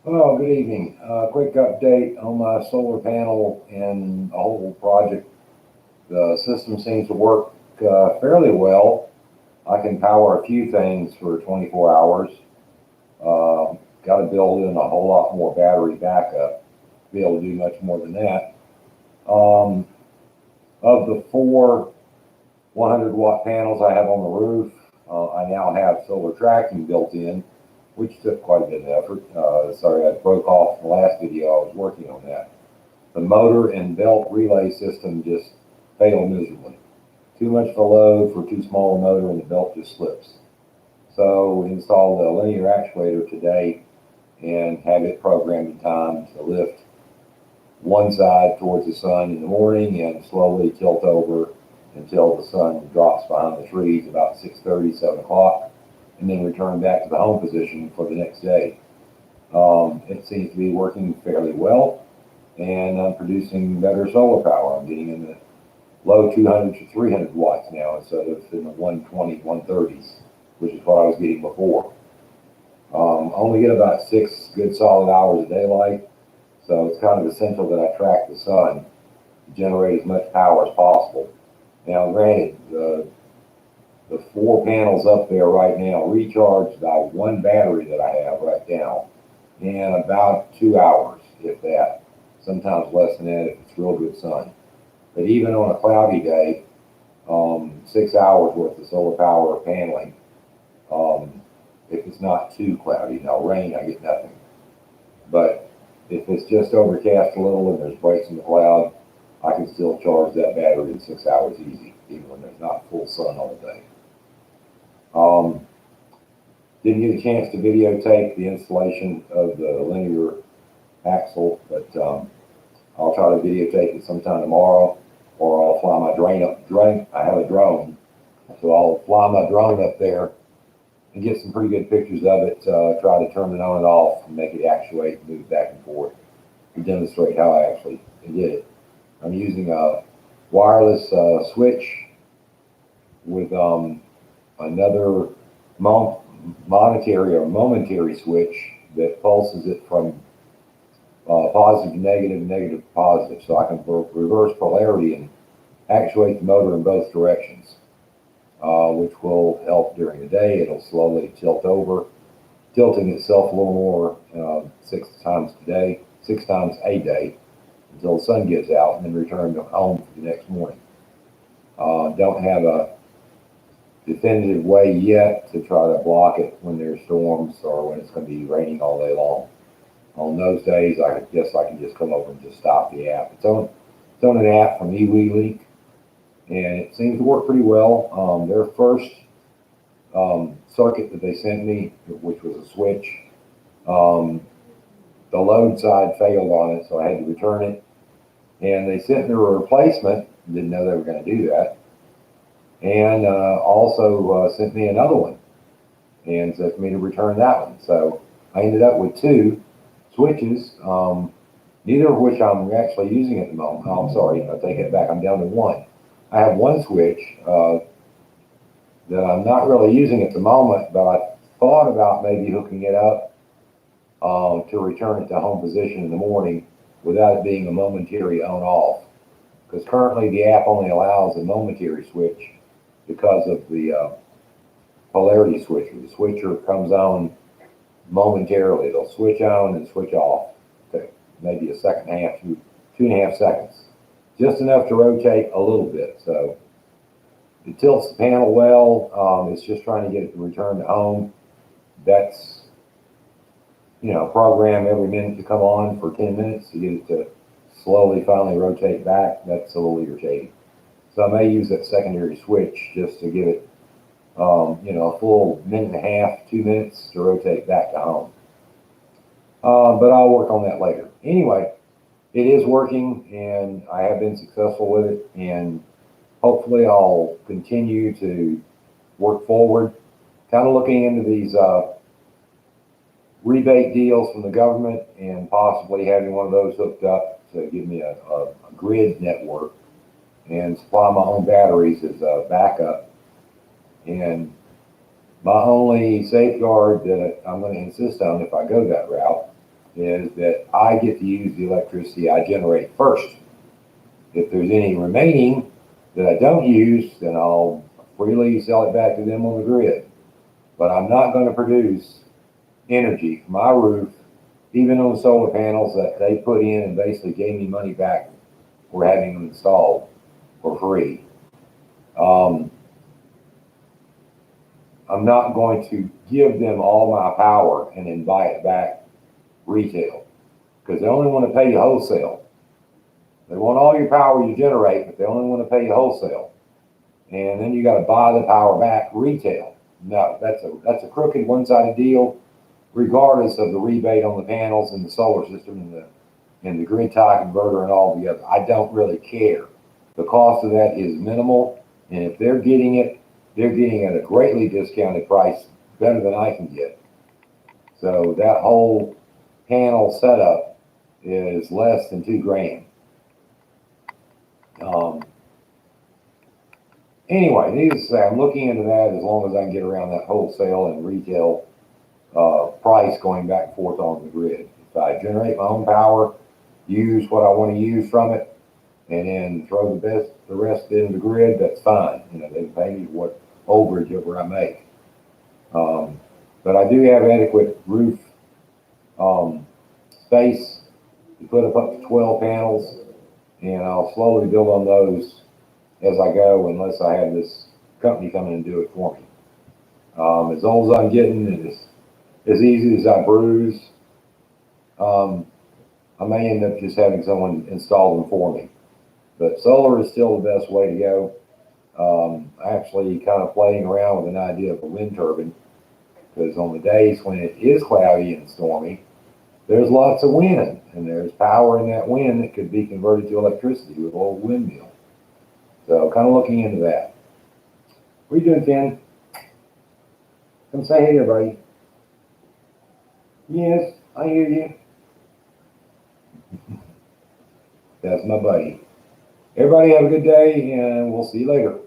Well, good evening. Quick update on my solar panel and the whole project. The system seems to work fairly well. I can power a few things for 24 hours. Got to build in a whole lot more battery backup to be able to do much more than that. Um, of the four 100-watt panels I have on the roof, I now have solar tracking built in, which took quite a bit of effort. Sorry, I broke off in the last video. I was working on that. The motor and belt relay system just failed miserably. Too much of a load for too small a motor, and the belt just slips. So we installed a linear actuator today and have it programmed in time to lift one side towards the sun in the morning and slowly tilt over until the sun drops behind the trees about 6:30, 7 o'clock, and then return back to the home position for the next day. It seems to be working fairly well, and I'm producing better solar power. I'm getting in the low 200 to 300 watts now instead of in the 120, 130s, which is what I was getting before. Only get about 6 good solid hours of daylight, so it's kind of essential that I track the sun to generate as much power as possible. Now, granted, the four panels up there right now recharge by one battery that I have right now in about 2 hours, if that. Sometimes less than that if it's real good sun. But even on a cloudy day, 6 hours worth of solar power paneling. If it's not too cloudy, now rain, I get nothing. But if it's just overcast a little and there's breaks in the cloud, I can still charge that battery in 6 hours easy, even when there's not full sun all day. Um, didn't get a chance to videotape the installation of the linear axle, but I'll try to videotape it sometime tomorrow, or I'll fly my drone. I have a drone, so I'll fly my drone up there and get some pretty good pictures of it. Try to turn it on and off and make it actuate and move back and forth to demonstrate how I actually did it. I'm using a wireless switch with another monetary or momentary switch that pulses it from positive to negative, negative to positive, so I can reverse polarity and actuate the motor in both directions, which will help during the day. It'll slowly tilt over, tilting itself a little more 6 times a day, until the sun gives out, and then return to home for the next morning. Don't have a definitive way yet to try to block it when there's storms or when it's going to be raining all day long. On those days, I guess I can just come over and just stop the app. It's on an app from eWeLink, and it seems to work pretty well. Their first circuit that they sent me, which was a switch, um, the load side failed on it, so I had to return it. And they sent me a replacement. Didn't know they were going to do that. And also sent me another one and said for me to return that one. So I ended up with two switches, neither of which I'm actually using at the moment. Oh, I'm sorry, I take it back. I'm down to one. I have one switch that I'm not really using at the moment, but I thought about maybe hooking it up to return it to home position in the morning without it being a momentary on-off. Because currently the app only allows a momentary switch because of the polarity switcher. The switcher comes on momentarily. It'll switch on and switch off. Take maybe a second and a half to 2.5 seconds. Just enough to rotate a little bit. So it tilts the panel well. It's just trying to get it to return to home. That's, program every minute to come on for 10 minutes to get it to slowly finally rotate back. That's a little irritating. So I may use that secondary switch just to give it, a full minute and a half, 2 minutes to rotate back to home. But I'll work on that later. Anyway, it is working, and I have been successful with it, and hopefully I'll continue to work forward. Kind of looking into these rebate deals from the government and possibly having one of those hooked up to give me a grid network and supply my own batteries as a backup. And my only safeguard that I'm going to insist on if I go that route is that I get to use the electricity I generate first. If there's any remaining that I don't use, then I'll freely sell it back to them on the grid. But I'm not going to produce energy for my roof, even on solar panels that they put in and basically gave me money back for having them installed for free. Um, I'm not going to give them all my power and then buy it back retail, because they only want to pay you wholesale. They want all your power you generate, but they only want to pay you wholesale. And then you got to buy the power back retail. No, that's a crooked one-sided deal, regardless of the rebate on the panels and the solar system and the grid tie converter and all the other. I don't really care. The cost of that is minimal, and if they're getting it, they're getting it at a greatly discounted price, better than I can get. So that whole panel setup is less than $2,000. Anyway, needless to say, I'm looking into that as long as I can get around that wholesale and retail price going back and forth on the grid. If I generate my own power, use what I want to use from it, and then throw the rest into the grid, that's fine. You know, they pay me what overage over I make. But I do have adequate roof space to put up to 12 panels, and I'll slowly build on those as I go, unless I have this company come in and do it for me. As old as I'm getting, and as easy as I bruise, I may end up just having someone install them for me. But solar is still the best way to go. Actually kind of playing around with an idea of a wind turbine, because on the days when it is cloudy and stormy, there's lots of wind, and there's power in that wind that could be converted to electricity with a little windmill. So kind of looking into that. What are you doing, Ken? Come say hey, everybody. Yes, I hear you. That's my buddy. Everybody have a good day, and we'll see you later.